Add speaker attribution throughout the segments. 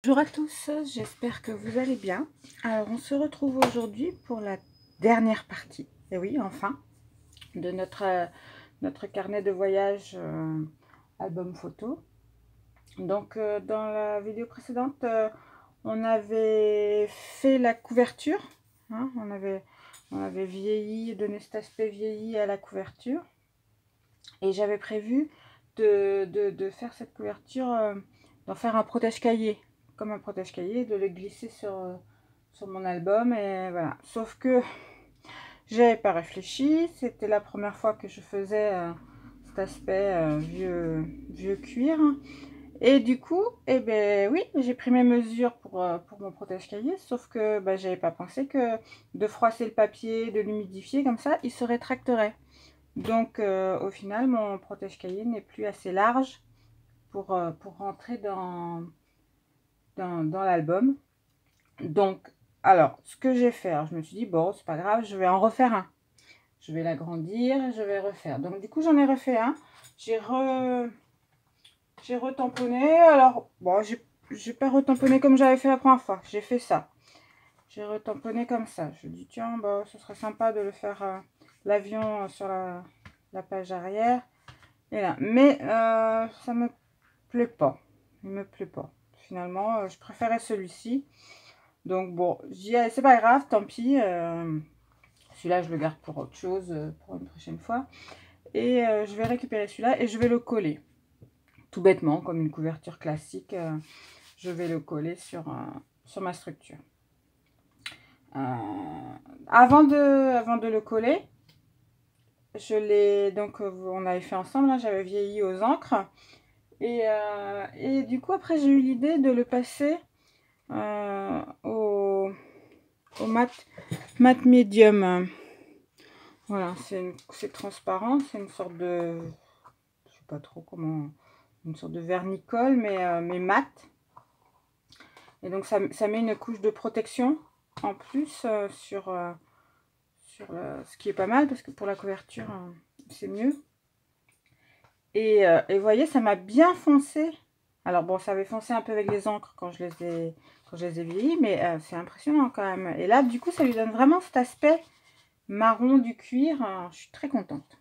Speaker 1: Bonjour à tous, j'espère que vous allez bien. Alors on se retrouve aujourd'hui pour la dernière partie, et oui enfin, de notre carnet de voyage album photo. Donc dans la vidéo précédente, on avait fait la couverture, hein, on avait vieilli, donné cet aspect vieilli à la couverture. Et j'avais prévu de faire cette couverture, d'en faire un protège-cahier, comme un protège-cahier, de le glisser sur mon album, et voilà. Sauf que j'avais pas réfléchi, c'était la première fois que je faisais cet aspect vieux cuir. Et du coup, eh ben oui, j'ai pris mes mesures pour mon protège-cahier, sauf que j'avais pas pensé que de froisser le papier, de l'humidifier comme ça, il se rétracterait. Donc au final, mon protège-cahier n'est plus assez large pour rentrer dans l'album. Donc, alors, ce que j'ai fait, je me suis dit, bon, c'est pas grave, je vais en refaire un. Je vais l'agrandir, je vais refaire. Donc du coup, j'en ai refait un. J'ai retamponné. Alors, bon, j'ai pas retamponné comme j'avais fait la première fois. J'ai fait ça. J'ai retamponné comme ça. Je me dis, tiens, bah, ce serait sympa de le faire l'avion sur la page arrière. Et là. Mais ça me plaît pas. Il me plaît pas. Finalement, je préférais celui-ci. Donc bon, je dis, c'est pas grave, tant pis. Celui-là, je le garde pour autre chose, pour une prochaine fois. Et je vais récupérer celui-là et je vais le coller. Tout bêtement, comme une couverture classique, je vais le coller sur ma structure. Avant de le coller, donc on avait fait ensemble, hein, j'avais vieilli aux encres. Et du coup, après, j'ai eu l'idée de le passer au mat médium. Voilà, c'est transparent, c'est une sorte de, je sais pas trop comment, une sorte de vernicole, mais mat. Et donc ça met une couche de protection en plus sur ce qui est pas mal, parce que pour la couverture, c'est mieux. Et vous voyez, ça m'a bien foncé. Alors bon, ça avait foncé un peu avec les encres quand je les ai vieillis, mais c'est impressionnant quand même. Et là, du coup, ça lui donne vraiment cet aspect marron du cuir. Je suis très contente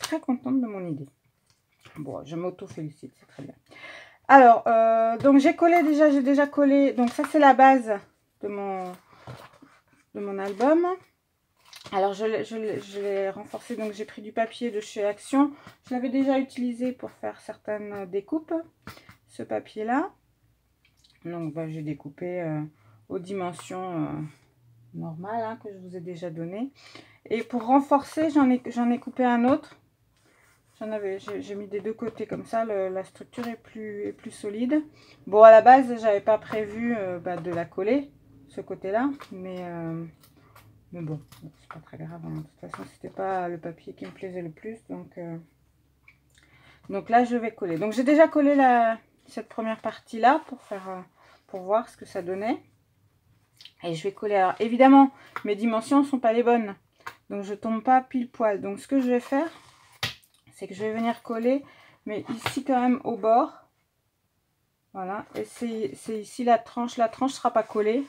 Speaker 1: de mon idée. Bon, je m'auto-félicite, c'est très bien. Alors, donc j'ai déjà collé. Donc ça, c'est la base de mon album. Alors, je l'ai renforcé. Donc, j'ai pris du papier de chez Action. Je l'avais déjà utilisé pour faire certaines découpes, ce papier-là. Donc, j'ai découpé aux dimensions normales, hein, que je vous ai déjà donné. Et pour renforcer, j'en ai coupé un autre. J'ai mis des deux côtés comme ça, la structure est plus solide. Bon, à la base, j'avais pas prévu de la coller, ce côté-là, mais bon, c'est pas très grave, hein. De toute façon, c'était pas le papier qui me plaisait le plus, donc là, je vais coller. Donc, j'ai déjà collé cette première partie-là pour voir ce que ça donnait. Et je vais coller. Alors, évidemment, mes dimensions ne sont pas les bonnes, donc je tombe pas pile poil. Donc, ce que je vais faire, c'est que je vais venir coller, mais ici quand même au bord. Voilà, et c'est ici la tranche. La tranche ne sera pas collée.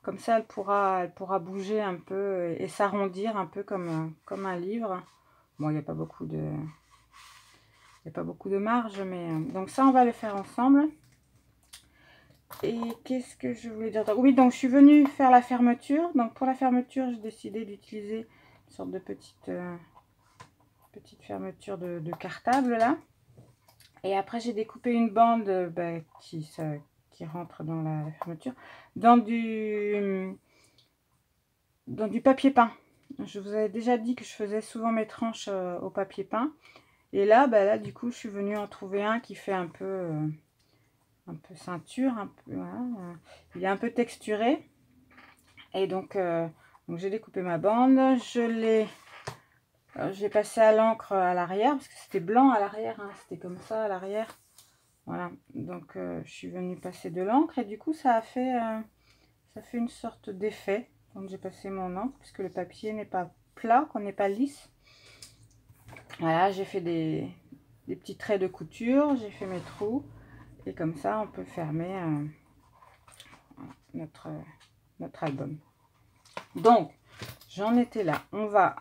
Speaker 1: Comme ça, elle pourra bouger un peu et s'arrondir un peu comme un livre. Bon, il n'y a pas beaucoup de marge, mais donc ça, on va le faire ensemble. Et qu'est-ce que je voulais dire? Oui, donc je suis venue faire la fermeture. Donc pour la fermeture, j'ai décidé d'utiliser une sorte de petite fermeture de cartable là. Et après, j'ai découpé une bande qui rentre dans la fermeture, dans du papier peint. Je vous avais déjà dit que je faisais souvent mes tranches au papier peint. Et là, du coup, je suis venue en trouver un qui fait un peu ceinture. Voilà, il est un peu texturé. Et donc j'ai découpé ma bande. J'ai passé à l'encre à l'arrière, parce que c'était blanc à l'arrière, hein, c'était comme ça à l'arrière. Voilà, donc je suis venue passer de l'encre et du coup ça fait une sorte d'effet quand j'ai passé mon encre, puisque le papier n'est pas plat, qu'on n'est pas lisse. Voilà, j'ai fait des petits traits de couture, j'ai fait mes trous et comme ça on peut fermer notre album. Donc, j'en étais là. On va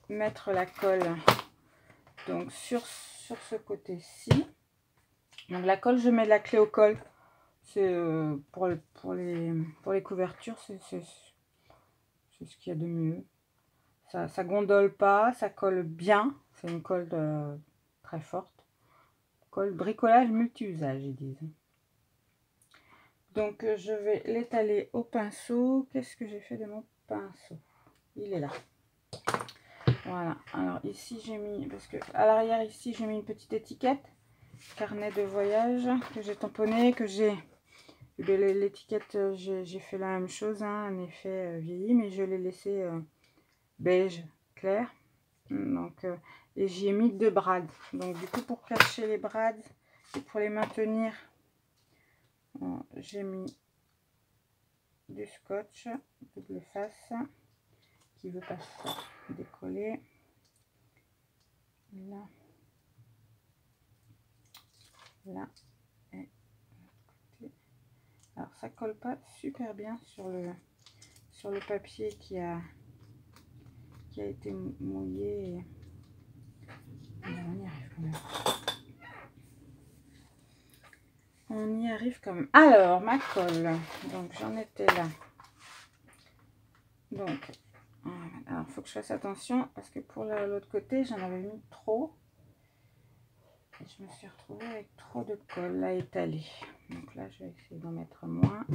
Speaker 1: mettre la colle donc sur ce côté-ci. Donc la colle, je mets de la clé au col. C'est pour les couvertures, c'est ce qu'il y a de mieux. Ça gondole pas, ça colle bien. C'est une colle très forte. Colle bricolage multi-usage, ils disent. Donc je vais l'étaler au pinceau. Qu'est-ce que j'ai fait de mon pinceau? Il est là. Voilà. Alors ici j'ai mis, parce que à l'arrière ici j'ai mis une petite étiquette. Carnet de voyage que j'ai tamponné, que j'ai... L'étiquette, j'ai fait la même chose, hein, un effet vieilli, mais je l'ai laissé beige clair. Donc, et j'y ai mis 2 brades. Donc du coup, pour cacher les brades et pour les maintenir, j'ai mis du scotch double face qui veut pas se décoller. Là, là et côté. Alors ça colle pas super bien sur le papier qui a été mouillé. On y arrive quand même. On y arrive quand même. Alors, ma colle. Donc, j'en étais là. Donc, alors, il faut que je fasse attention parce que pour l'autre côté, j'en avais mis trop. Et je me suis retrouvée avec trop de colle à étaler. Donc là, je vais essayer d'en mettre moins.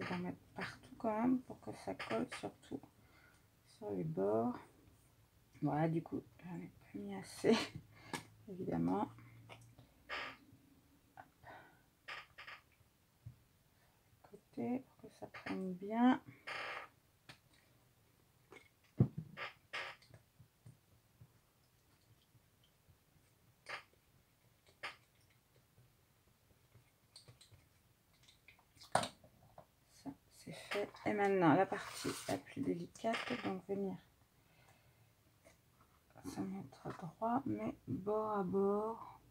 Speaker 1: D'en mettre partout quand même pour que ça colle, surtout sur les bords. Voilà, du coup j'en ai pas mis assez évidemment. Côté pour que ça prenne bien. Ça c'est fait. Et maintenant la partie la plus délicate, donc venir se mettre droit mais bord à bord.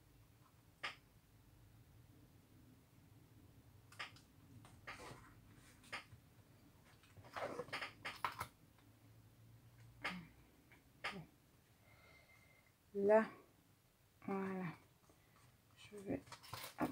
Speaker 1: Là, voilà, je vais hop.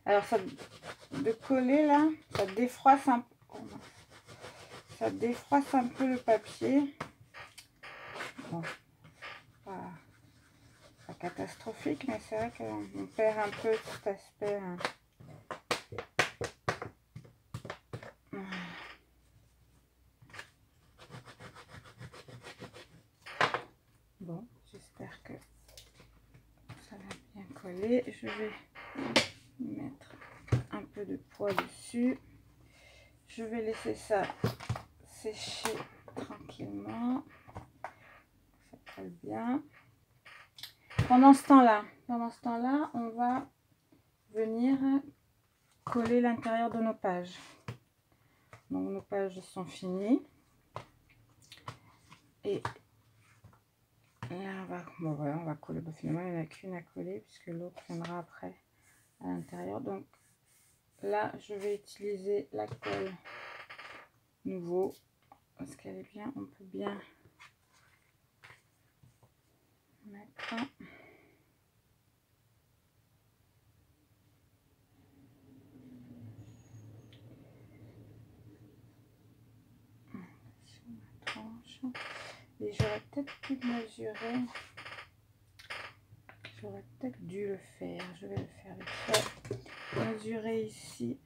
Speaker 1: Alors ça de coller là, ça défroisse un peu. Ça défroisse un peu le papier. Bon, pas catastrophique, mais c'est vrai qu'on perd un peu cet aspect. Bon, j'espère que ça va bien coller. Je vais mettre un peu de poids dessus. Je vais laisser ça sécher tranquillement. Ça colle bien. Pendant ce temps-là, on va venir coller l'intérieur de nos pages. Donc nos pages sont finies. Et là, bon, voilà, on va coller. Bon, finalement, il n'y en a qu'une à coller puisque l'autre viendra après à l'intérieur. Donc là, je vais utiliser la colle nouveau parce qu'elle est bien. On peut bien mettre. Et j'aurais peut-être pu mesurer. J'aurais peut-être dû le faire. Je vais le faire vite fait. Mesurer ici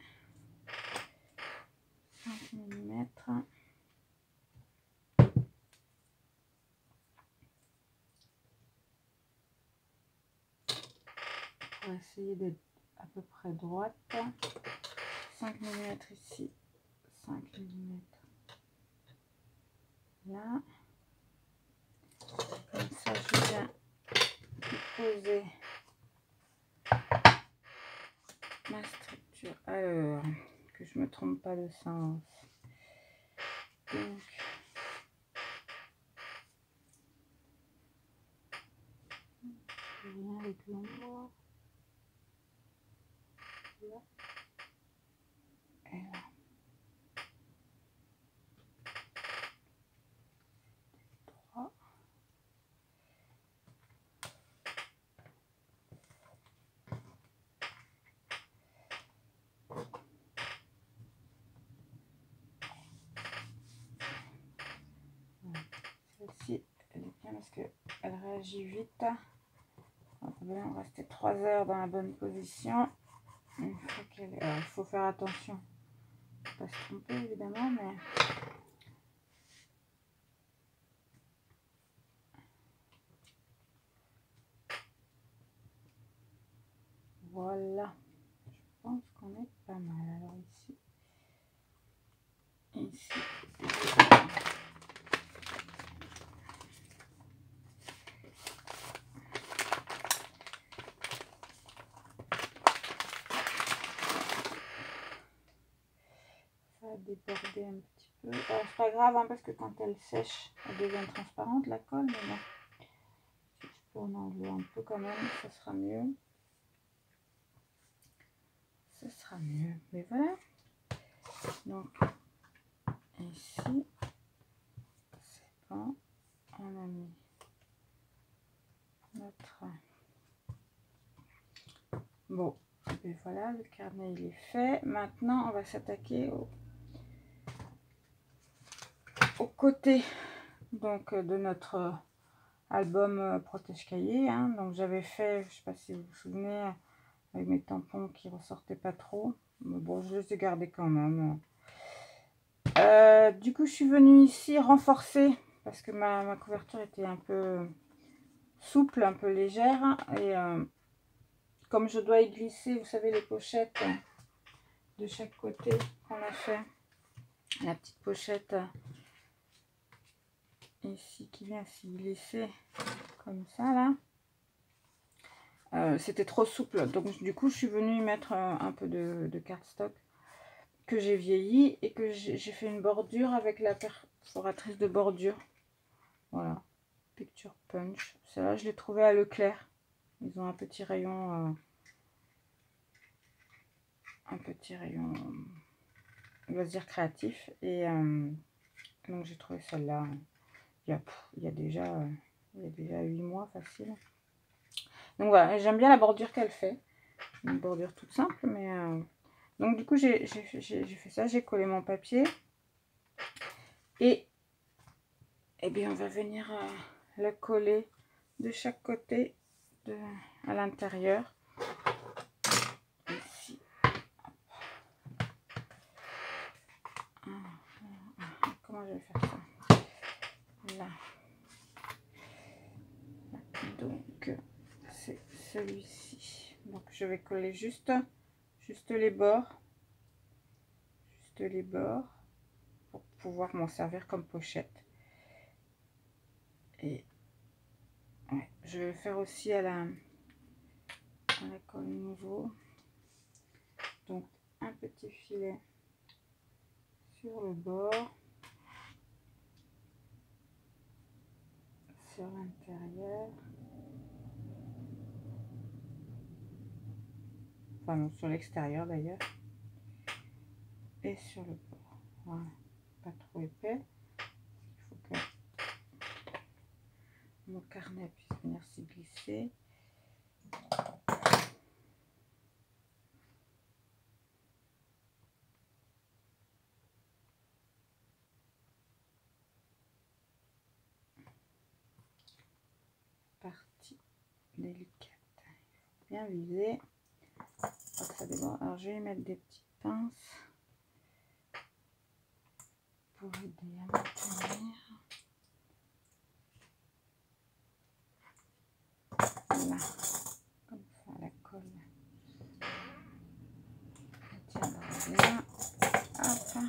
Speaker 1: 5 mm. Pour essayer d'être à peu près droite. 5 mm ici. 5 mm là. Comme ça, je viens poser ma structure. Alors, que je me trompe pas de sens. Donc, je viens avec l'ombre. Là. Et là. Droit. Celle-ci, elle est bien parce qu'elle réagit vite. On va rester 3 heures dans la bonne position. Une fois qu'elle est... il faut faire attention. Pas se tromper évidemment, mais... Voilà. Je pense qu'on est pas mal. Alors ici. Ici. Ça a débordé un petit peu. C'est pas grave hein, parce que quand elle sèche, elle devient transparente la colle. Mais bon. Si je peux en enlever un peu quand même, ça sera mieux. Ce sera mieux. Mais voilà. Donc ici, c'est bon. On a mis notre... Bon, et voilà, le carnet il est fait. Maintenant, on va s'attaquer au côté donc de notre album protège cahier. Hein. Donc j'avais fait, je sais pas si vous vous souvenez, avec mes tampons qui ressortaient pas trop. Mais bon, je les ai gardés quand même. Du coup, je suis venue ici renforcer parce que ma couverture était un peu souple, un peu légère. Et comme je dois y glisser, vous savez, les pochettes de chaque côté qu'on a fait. La petite pochette ici qui vient s'y glisser comme ça là. C'était trop souple. Donc du coup, je suis venue y mettre un peu de cardstock que j'ai vieilli et que j'ai fait une bordure avec la perforatrice de bordure. Voilà. Picture Punch. Celle-là, je l'ai trouvée à Leclerc. Ils ont un petit rayon... on va se dire créatif. Et donc, j'ai trouvé celle-là. Il y a déjà 8 mois facile. Donc, voilà. J'aime bien la bordure qu'elle fait. Une bordure toute simple. Mais donc, du coup, j'ai fait ça. J'ai collé mon papier. Et bien, on va venir le coller de chaque côté à l'intérieur. Ici. Comment je vais faire ça? Là. Donc, c'est celui-ci. Donc, je vais coller juste les bords. Juste les bords. Pour pouvoir m'en servir comme pochette. Et ouais, je vais le faire aussi à la colle nouveau. Donc, un petit filet sur le bord. Sur l'intérieur. Enfin, non, sur l'extérieur d'ailleurs. Et sur le bord. Voilà. Pas trop épais. Il faut que mon carnet puisse venir s'y glisser. Partie délicate. Il faut bien viser. Ça déborde. Alors, je vais y mettre des petites pinces pour aider à maintenir. Voilà. Comme ça, la colle tiendra bien. Hop.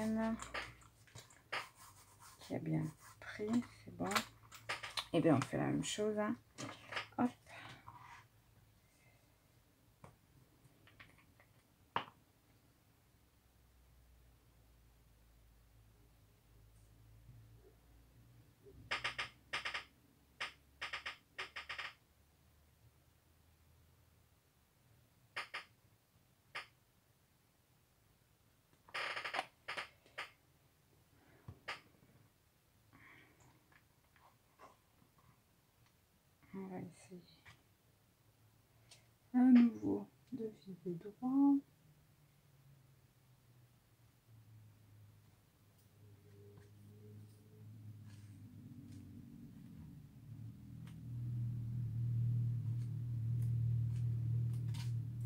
Speaker 1: tienne, qui a bien pris, c'est bon. Et bien on fait la même chose, hein. Hop. On va essayer à nouveau de viser droit.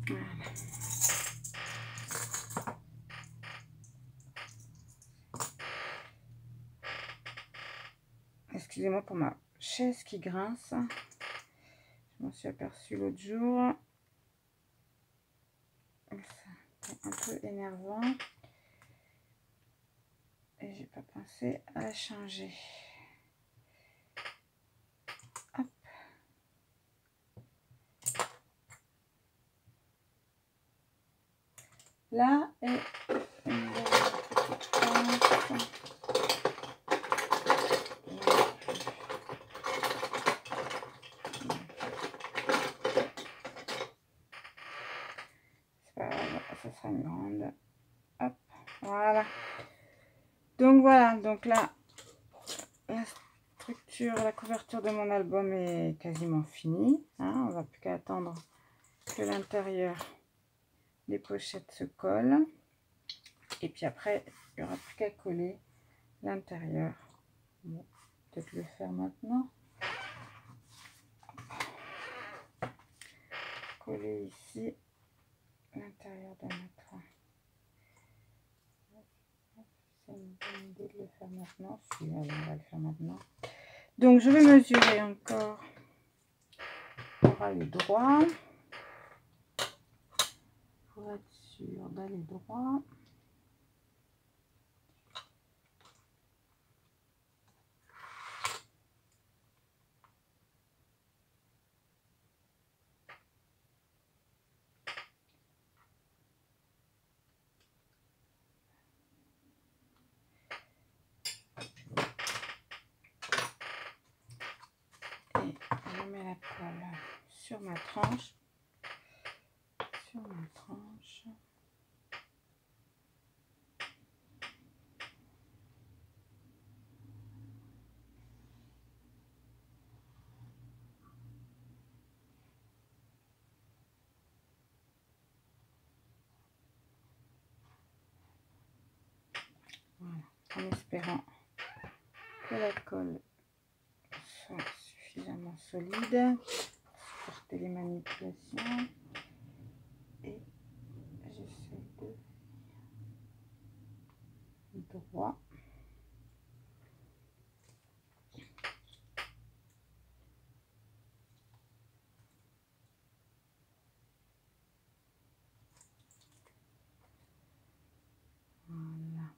Speaker 1: Voilà. Excusez-moi pour ma chaise qui grince. Je m'en suis aperçue l'autre jour. C'est un peu énervant. Et j'ai pas pensé à la changer. Hop. Là est une petite pince. C'est pas grave, ça sera une grande. Hop, voilà. Donc voilà, donc là, la structure, la couverture de mon album est quasiment finie. Hein, on va plus qu'à attendre que l'intérieur des pochettes se collent. Et puis après, il n'y aura plus qu'à coller l'intérieur. Bon, peut-être le faire maintenant. Coller ici l'intérieur de notre... C'est une bonne idée de le faire maintenant. Si, allez, on va le faire maintenant. Donc, je vais mesurer encore pour aller droit. Pour être sûr d'aller droit. Et je mets la colle sur ma tranche. Sur ma tranche. Voilà, en espérant que la colle soit suffisamment solide pour supporter les manipulations. Et j'essaie de droit. Voilà.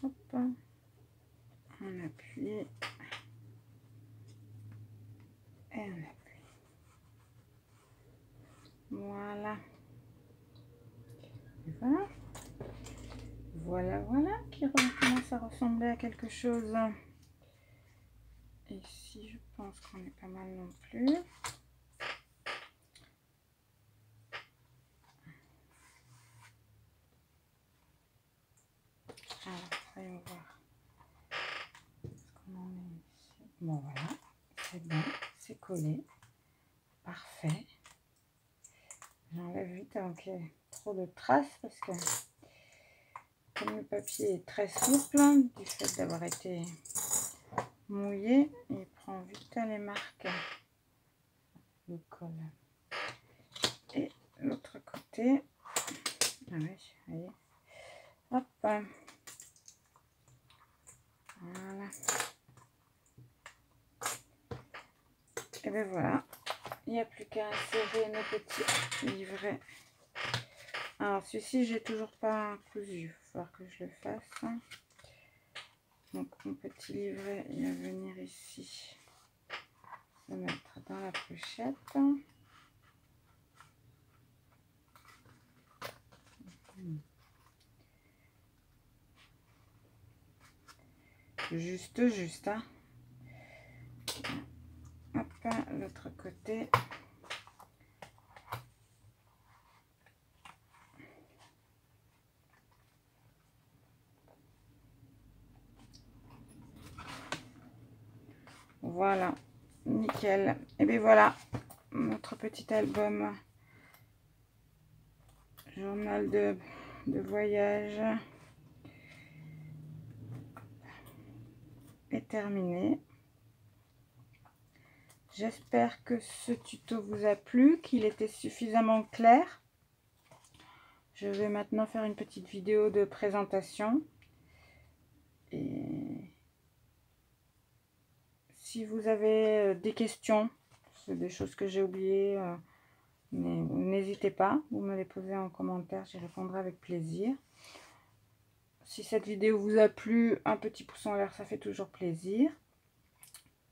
Speaker 1: Hop, on appuie et on appuie. Voilà. Et voilà. Voilà, voilà, qui commence à ressembler à quelque chose. Ici, je pense qu'on est pas mal non plus. Alors, voyons voir ce qu'on en est ici. Bon, voilà, c'est bon, c'est collé. Parfait. J'enlève vite avant qu'il y ait trop de traces parce que comme le papier est très souple, du fait d'avoir été mouillé, il prend vite les marques de colle. côté. Ah oui, voyez. Hop. Voilà. Et bien voilà. Il n'y a plus qu'à insérer nos petits livrets. Alors celui-ci, j'ai toujours pas cousu. Il va falloir que je le fasse. Donc mon petit livret, il va venir ici. Se mettre dans la pochette. Juste, hein. Hop, l'autre côté. Voilà, nickel. Et bien voilà, notre petit album journal de voyage est terminé. J'espère que ce tuto vous a plu, qu'il était suffisamment clair. Je vais maintenant faire une petite vidéo de présentation. Et si vous avez des questions, c'est des choses que j'ai oubliées, n'hésitez pas, vous me les posez en commentaire, j'y répondrai avec plaisir. Si cette vidéo vous a plu, un petit pouce en l'air, ça fait toujours plaisir.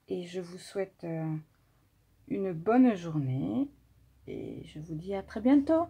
Speaker 1: Et je vous souhaite une bonne journée et je vous dis à très bientôt.